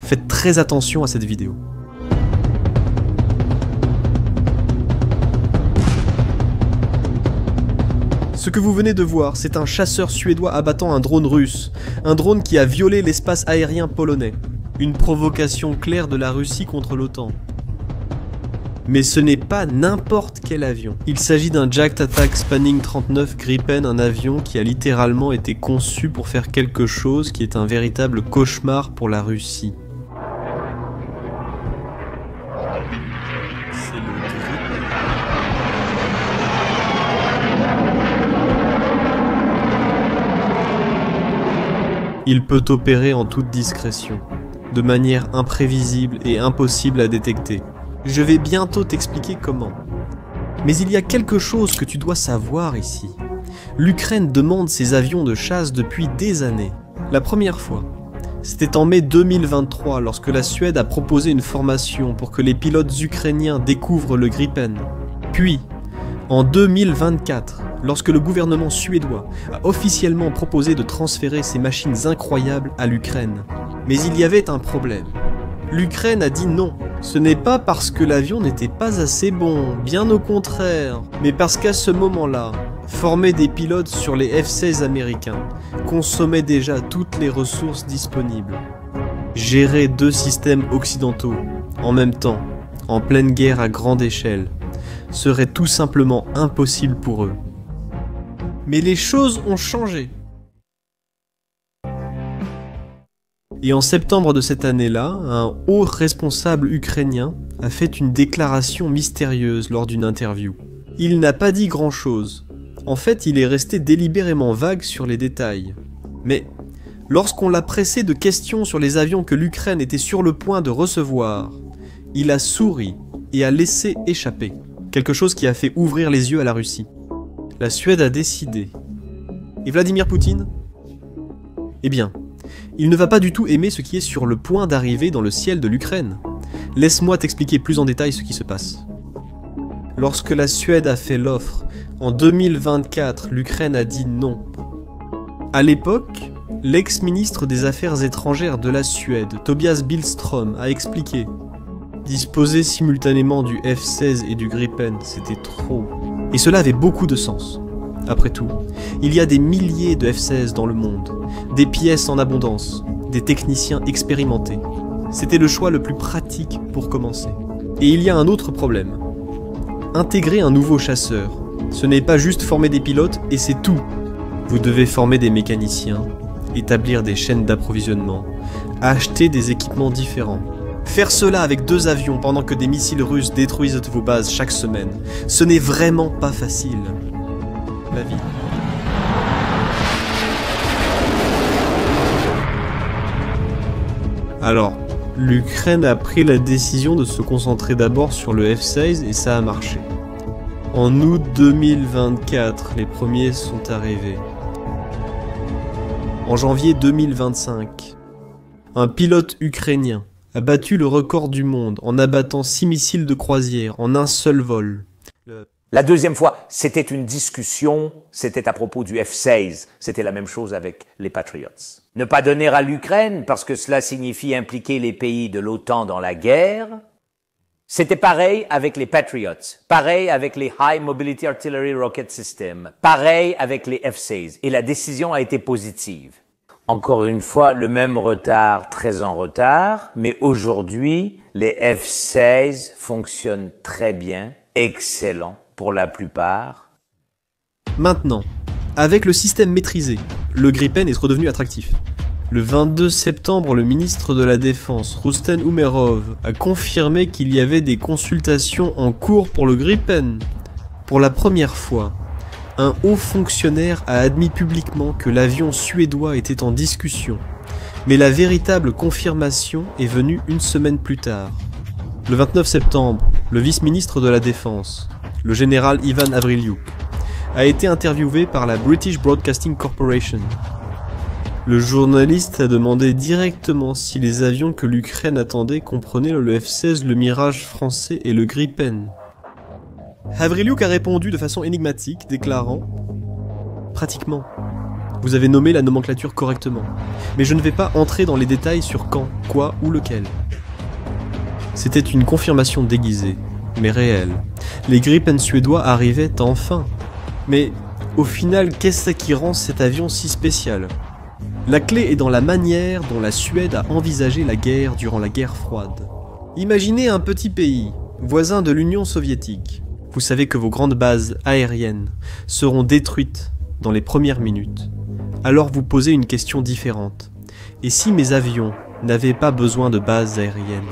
Faites très attention à cette vidéo. Ce que vous venez de voir, c'est un chasseur suédois abattant un drone russe, un drone qui a violé l'espace aérien polonais. Une provocation claire de la Russie contre l'OTAN. Mais ce n'est pas n'importe quel avion. Il s'agit d'un Jet Attack Spanning 39 Gripen, un avion qui a littéralement été conçu pour faire quelque chose qui est un véritable cauchemar pour la Russie. Il peut opérer en toute discrétion, de manière imprévisible et impossible à détecter. Je vais bientôt t'expliquer comment. Mais il y a quelque chose que tu dois savoir ici. L'Ukraine demande ses avions de chasse depuis des années. La première fois, c'était en mai 2023 lorsque la Suède a proposé une formation pour que les pilotes ukrainiens découvrent le Gripen. Puis, en 2024, lorsque le gouvernement suédois a officiellement proposé de transférer ces machines incroyables à l'Ukraine. Mais il y avait un problème. L'Ukraine a dit non. Ce n'est pas parce que l'avion n'était pas assez bon, bien au contraire, mais parce qu'à ce moment-là, former des pilotes sur les F-16 américains consommait déjà toutes les ressources disponibles. Gérer deux systèmes occidentaux, en même temps, en pleine guerre à grande échelle, serait tout simplement impossible pour eux. Mais les choses ont changé. Et en septembre de cette année-là, un haut responsable ukrainien a fait une déclaration mystérieuse lors d'une interview. Il n'a pas dit grand-chose. En fait, il est resté délibérément vague sur les détails. Mais lorsqu'on l'a pressé de questions sur les avions que l'Ukraine était sur le point de recevoir, il a souri et a laissé échapper quelque chose qui a fait ouvrir les yeux à la Russie. La Suède a décidé. Et Vladimir Poutine ? Eh bien, il ne va pas du tout aimer ce qui est sur le point d'arriver dans le ciel de l'Ukraine. Laisse-moi t'expliquer plus en détail ce qui se passe. Lorsque la Suède a fait l'offre, en 2024, l'Ukraine a dit non. À l'époque, l'ex-ministre des Affaires étrangères de la Suède, Tobias Billström, a expliqué: disposer simultanément du F-16 et du Gripen, c'était trop. Et cela avait beaucoup de sens. Après tout, il y a des milliers de F-16 dans le monde, des pièces en abondance, des techniciens expérimentés. C'était le choix le plus pratique pour commencer. Et il y a un autre problème. Intégrer un nouveau chasseur, ce n'est pas juste former des pilotes et c'est tout. Vous devez former des mécaniciens, établir des chaînes d'approvisionnement, acheter des équipements différents. Faire cela avec 2 avions pendant que des missiles russes détruisent vos bases chaque semaine, ce n'est vraiment pas facile. La vie. Alors, l'Ukraine a pris la décision de se concentrer d'abord sur le F-16 et ça a marché. En août 2024, les premiers sont arrivés. En janvier 2025, un pilote ukrainien a battu le record du monde en abattant 6 missiles de croisière en un seul vol. La deuxième fois, c'était une discussion, c'était à propos du F-16. C'était la même chose avec les Patriots. Ne pas donner à l'Ukraine parce que cela signifie impliquer les pays de l'OTAN dans la guerre. C'était pareil avec les Patriots, pareil avec les High Mobility Artillery Rocket System, pareil avec les F-16. Et la décision a été positive. Encore une fois, le même retard, très en retard, mais aujourd'hui, les F-16 fonctionnent très bien, excellent pour la plupart. Maintenant, avec le système maîtrisé, le Gripen est redevenu attractif. Le 22 septembre, le ministre de la Défense, Rusten Umerov, a confirmé qu'il y avait des consultations en cours pour le Gripen. Pour la première fois, un haut fonctionnaire a admis publiquement que l'avion suédois était en discussion, mais la véritable confirmation est venue une semaine plus tard. Le 29 septembre, le vice-ministre de la Défense, le général Ivan Avrilyuk, a été interviewé par la British Broadcasting Corporation. Le journaliste a demandé directement si les avions que l'Ukraine attendait comprenaient le F-16, le Mirage français et le Gripen. Avrilyuk a répondu de façon énigmatique, déclarant « Pratiquement. Vous avez nommé la nomenclature correctement. Mais je ne vais pas entrer dans les détails sur quand, quoi ou lequel. C'était une confirmation déguisée, mais réelle. Les Gripen suédois arrivaient enfin. Mais au final, qu'est-ce qui rend cet avion si spécial ? La clé est dans la manière dont la Suède a envisagé la guerre durant la guerre froide. Imaginez un petit pays, voisin de l'Union soviétique. Vous savez que vos grandes bases aériennes seront détruites dans les premières minutes. Alors vous posez une question différente. Et si mes avions n'avaient pas besoin de bases aériennes ?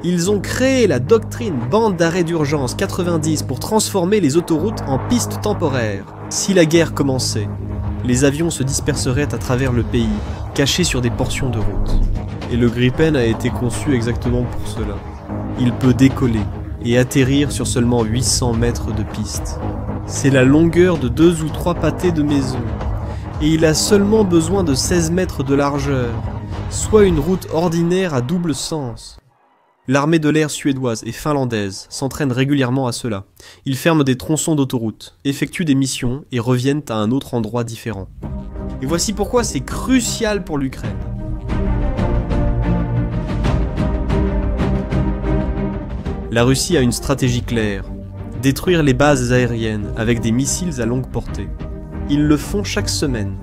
Ils ont créé la doctrine bande d'arrêt d'urgence 90 pour transformer les autoroutes en pistes temporaires. Si la guerre commençait, les avions se disperseraient à travers le pays, cachés sur des portions de route. Et le Gripen a été conçu exactement pour cela. Il peut décoller et atterrir sur seulement 800 mètres de piste. C'est la longueur de 2 ou 3 pâtés de maison. Et il a seulement besoin de 16 mètres de largeur, soit une route ordinaire à double sens. L'armée de l'air suédoise et finlandaise s'entraînent régulièrement à cela. Ils ferment des tronçons d'autoroute, effectuent des missions et reviennent à un autre endroit différent. Et voici pourquoi c'est crucial pour l'Ukraine. La Russie a une stratégie claire, détruire les bases aériennes avec des missiles à longue portée. Ils le font chaque semaine.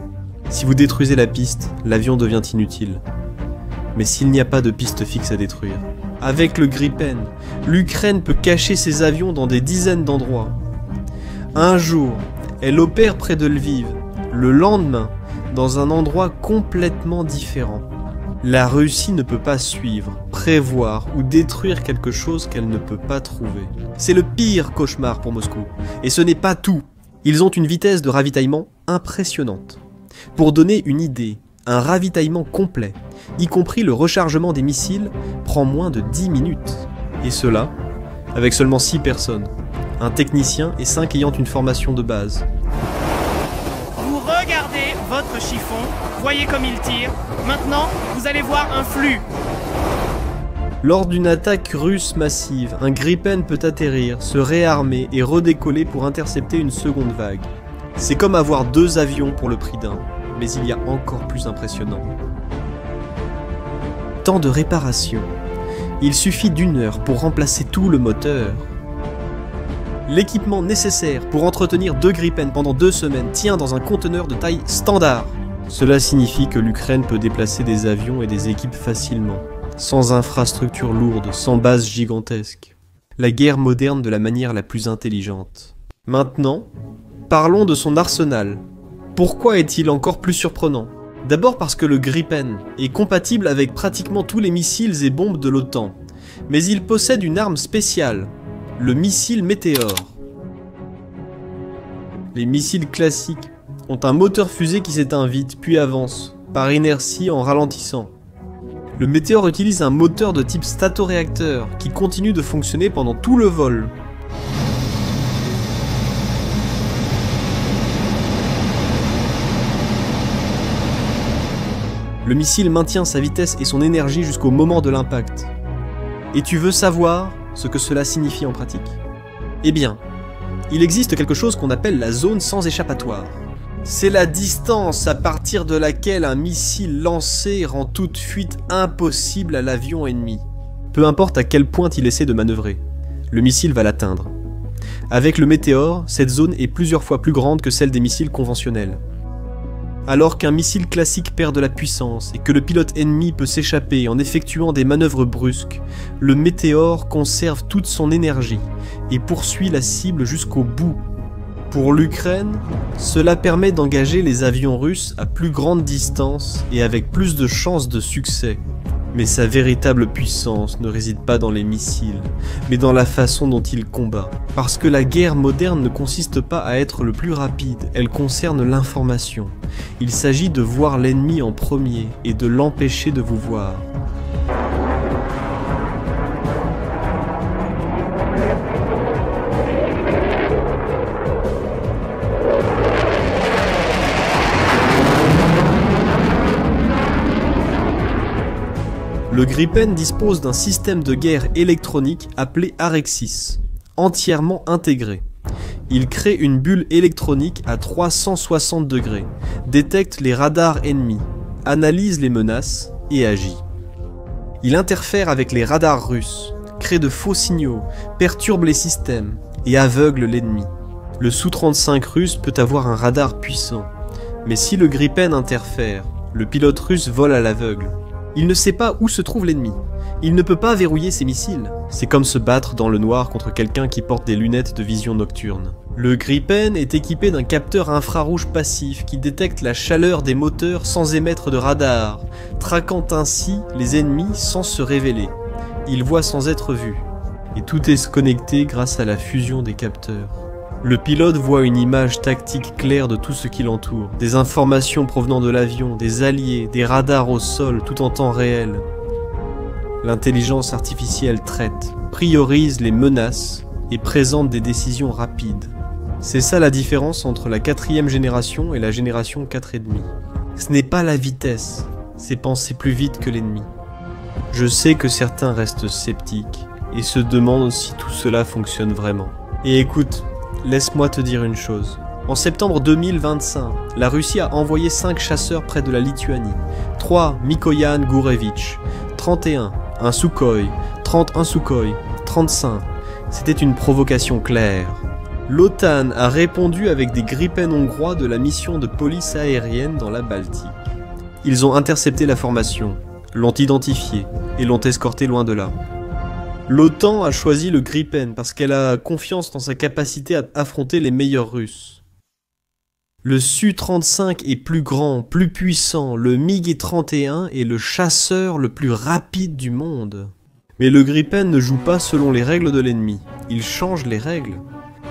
Si vous détruisez la piste, l'avion devient inutile. Mais s'il n'y a pas de piste fixe à détruire, avec le Gripen, l'Ukraine peut cacher ses avions dans des dizaines d'endroits. Un jour, elle opère près de Lviv, le lendemain, dans un endroit complètement différent. La Russie ne peut pas suivre, prévoir ou détruire quelque chose qu'elle ne peut pas trouver. C'est le pire cauchemar pour Moscou. Et ce n'est pas tout. Ils ont une vitesse de ravitaillement impressionnante. Pour donner une idée, un ravitaillement complet, y compris le rechargement des missiles, prend moins de 10 minutes. Et cela, avec seulement 6 personnes, un technicien et 5 ayant une formation de base. Vous regardez votre chiffon, voyez comme il tire. Maintenant, vous allez voir un flux. Lors d'une attaque russe massive, un Gripen peut atterrir, se réarmer et redécoller pour intercepter une seconde vague. C'est comme avoir 2 avions pour le prix d'un, mais il y a encore plus impressionnant. Temps de réparation. Il suffit d'1 heure pour remplacer tout le moteur. L'équipement nécessaire pour entretenir 2 Gripen pendant 2 semaines tient dans un conteneur de taille standard. Cela signifie que l'Ukraine peut déplacer des avions et des équipes facilement, sans infrastructures lourdes, sans bases gigantesques. La guerre moderne de la manière la plus intelligente. Maintenant, parlons de son arsenal. Pourquoi est-il encore plus surprenant ? D'abord parce que le Gripen est compatible avec pratiquement tous les missiles et bombes de l'OTAN, mais il possède une arme spéciale, le missile Météor. Les missiles classiques ont un moteur fusée qui s'éteint vite, puis avance, par inertie en ralentissant. Le Météor utilise un moteur de type statoréacteur qui continue de fonctionner pendant tout le vol. Le missile maintient sa vitesse et son énergie jusqu'au moment de l'impact. Et tu veux savoir ce que cela signifie en pratique ? Eh bien, il existe quelque chose qu'on appelle la zone sans échappatoire. C'est la distance à partir de laquelle un missile lancé rend toute fuite impossible à l'avion ennemi. Peu importe à quel point il essaie de manœuvrer, le missile va l'atteindre. Avec le Météor, cette zone est plusieurs fois plus grande que celle des missiles conventionnels. Alors qu'un missile classique perd de la puissance et que le pilote ennemi peut s'échapper en effectuant des manœuvres brusques, le Météor conserve toute son énergie et poursuit la cible jusqu'au bout. Pour l'Ukraine, cela permet d'engager les avions russes à plus grande distance et avec plus de chances de succès. Mais sa véritable puissance ne réside pas dans les missiles, mais dans la façon dont il combat. Parce que la guerre moderne ne consiste pas à être le plus rapide, elle concerne l'information. Il s'agit de voir l'ennemi en premier et de l'empêcher de vous voir. Le Le Gripen dispose d'un système de guerre électronique appelé Arexis, entièrement intégré. Il crée une bulle électronique à 360 degrés, détecte les radars ennemis, analyse les menaces et agit. Il interfère avec les radars russes, crée de faux signaux, perturbe les systèmes et aveugle l'ennemi. Le Su-35 russe peut avoir un radar puissant, mais si le Gripen interfère, le pilote russe vole à l'aveugle. Il ne sait pas où se trouve l'ennemi. Il ne peut pas verrouiller ses missiles. C'est comme se battre dans le noir contre quelqu'un qui porte des lunettes de vision nocturne. Le Gripen est équipé d'un capteur infrarouge passif qui détecte la chaleur des moteurs sans émettre de radar, traquant ainsi les ennemis sans se révéler. Il voit sans être vu. Et tout est connecté grâce à la fusion des capteurs. Le pilote voit une image tactique claire de tout ce qui l'entoure, des informations provenant de l'avion, des alliés, des radars au sol, tout en temps réel. L'intelligence artificielle traite, priorise les menaces et présente des décisions rapides. C'est ça la différence entre la 4e génération et la génération 4,5. Ce n'est pas la vitesse, c'est penser plus vite que l'ennemi. Je sais que certains restent sceptiques et se demandent si tout cela fonctionne vraiment. Et écoute, laisse-moi te dire une chose. En septembre 2025, la Russie a envoyé 5 chasseurs près de la Lituanie. 3 Mikoyan Gourevitch, 31 un Sukhoi, 31 Sukhoi, 35. C'était une provocation claire. L'OTAN a répondu avec des Gripen hongrois de la mission de police aérienne dans la Baltique. Ils ont intercepté la formation, l'ont identifié et l'ont escorté loin de là. L'OTAN a choisi le Gripen parce qu'elle a confiance dans sa capacité à affronter les meilleurs Russes. Le Su-35 est plus grand, plus puissant, le MiG-31 est le chasseur le plus rapide du monde. Mais le Gripen ne joue pas selon les règles de l'ennemi, il change les règles.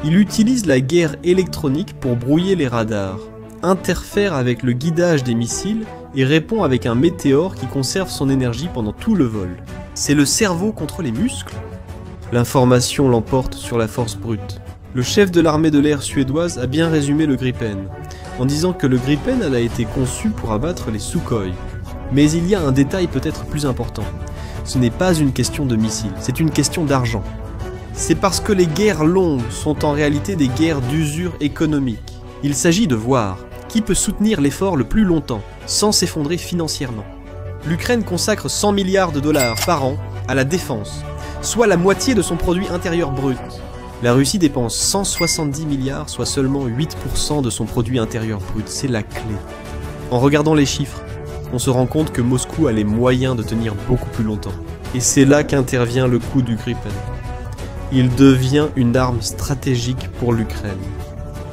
Il utilise la guerre électronique pour brouiller les radars, interfère avec le guidage des missiles et répond avec un météore qui conserve son énergie pendant tout le vol. C'est le cerveau contre les muscles. L'information l'emporte sur la force brute. Le chef de l'armée de l'air suédoise a bien résumé le Gripen, en disant que le Gripen a été conçu pour abattre les Sukhoi. Mais il y a un détail peut-être plus important. Ce n'est pas une question de missiles, c'est une question d'argent. C'est parce que les guerres longues sont en réalité des guerres d'usure économique. Il s'agit de voir qui peut soutenir l'effort le plus longtemps, sans s'effondrer financièrement. L'Ukraine consacre 100 milliards de dollars par an à la défense, soit la moitié de son produit intérieur brut. La Russie dépense 170 milliards, soit seulement 8% de son produit intérieur brut. C'est la clé. En regardant les chiffres, on se rend compte que Moscou a les moyens de tenir beaucoup plus longtemps. Et c'est là qu'intervient le coup du Gripen. Il devient une arme stratégique pour l'Ukraine.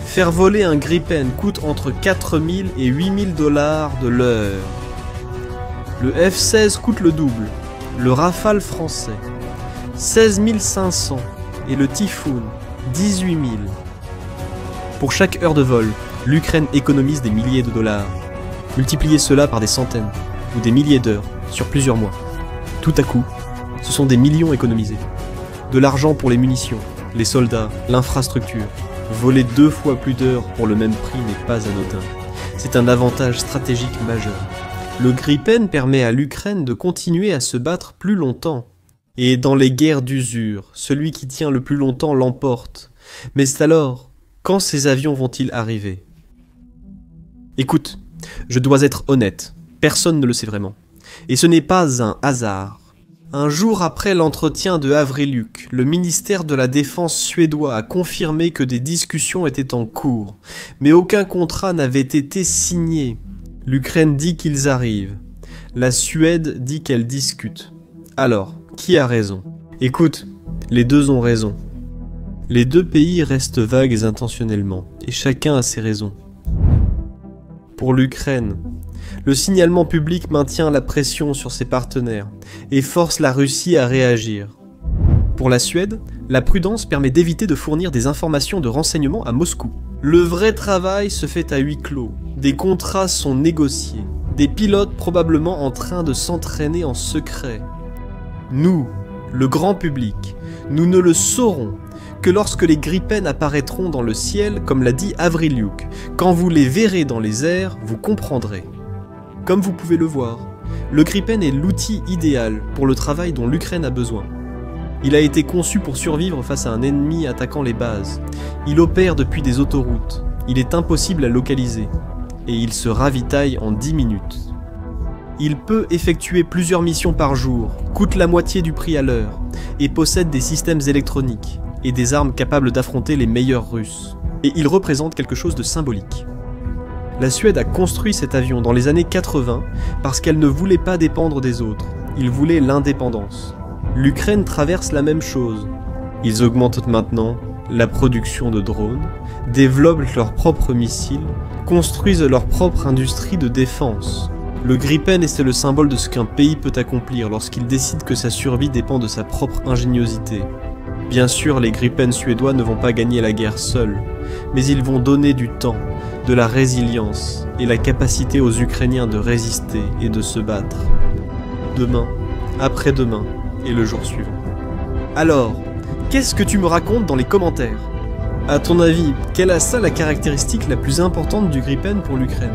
Faire voler un Gripen coûte entre 4000 et 8000 dollars de l'heure. Le F-16 coûte le double, le Rafale français 16 500 et le Typhoon 18 000. Pour chaque heure de vol, l'Ukraine économise des milliers de dollars. Multipliez cela par des centaines ou des milliers d'heures sur plusieurs mois. Tout à coup, ce sont des millions économisés. De l'argent pour les munitions, les soldats, l'infrastructure. Voler 2 fois plus d'heures pour le même prix n'est pas anodin. C'est un avantage stratégique majeur. Le Gripen permet à l'Ukraine de continuer à se battre plus longtemps. Et dans les guerres d'usure, celui qui tient le plus longtemps l'emporte. Mais c'est alors, quand ces avions vont-ils arriver? Écoute, je dois être honnête, personne ne le sait vraiment. Et ce n'est pas un hasard. Un jour après l'entretien de Havriluk, le ministère de la Défense suédois a confirmé que des discussions étaient en cours, mais aucun contrat n'avait été signé. L'Ukraine dit qu'ils arrivent. La Suède dit qu'elle discute. Alors, qui a raison? Écoute, les deux ont raison. Les deux pays restent vagues intentionnellement, et chacun a ses raisons. Pour l'Ukraine, le signalement public maintient la pression sur ses partenaires et force la Russie à réagir. Pour la Suède, la prudence permet d'éviter de fournir des informations de renseignement à Moscou. Le vrai travail se fait à huis clos, des contrats sont négociés, des pilotes probablement en train de s'entraîner en secret. Nous, le grand public, nous ne le saurons que lorsque les Gripen apparaîtront dans le ciel, comme l'a dit Havriluk. Quand vous les verrez dans les airs, vous comprendrez. Comme vous pouvez le voir, Le Gripen est l'outil idéal pour le travail dont l'Ukraine a besoin. Il a été conçu pour survivre face à un ennemi attaquant les bases. Il opère depuis des autoroutes. Il est impossible à localiser. Et il se ravitaille en 10 minutes. Il peut effectuer plusieurs missions par jour, coûte la moitié du prix à l'heure, et possède des systèmes électroniques et des armes capables d'affronter les meilleurs Russes. Et il représente quelque chose de symbolique. La Suède a construit cet avion dans les années 80 parce qu'elle ne voulait pas dépendre des autres. Il voulait l'indépendance. L'Ukraine traverse la même chose. Ils augmentent maintenant la production de drones, développent leurs propres missiles, construisent leur propre industrie de défense. Le Gripen est le symbole de ce qu'un pays peut accomplir lorsqu'il décide que sa survie dépend de sa propre ingéniosité. Bien sûr, les Gripen suédois ne vont pas gagner la guerre seuls, mais ils vont donner du temps, de la résilience et la capacité aux Ukrainiens de résister et de se battre. Demain, après-demain et le jour suivant. Alors, qu'est-ce que tu me racontes dans les commentaires? À ton avis, quelle est la caractéristique la plus importante du Gripen pour l'Ukraine?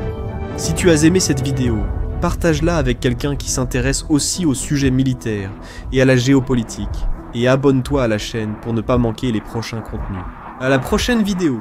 Si tu as aimé cette vidéo, partage-la avec quelqu'un qui s'intéresse aussi aux sujets militaires et à la géopolitique. Et abonne-toi à la chaîne pour ne pas manquer les prochains contenus. À la prochaine vidéo!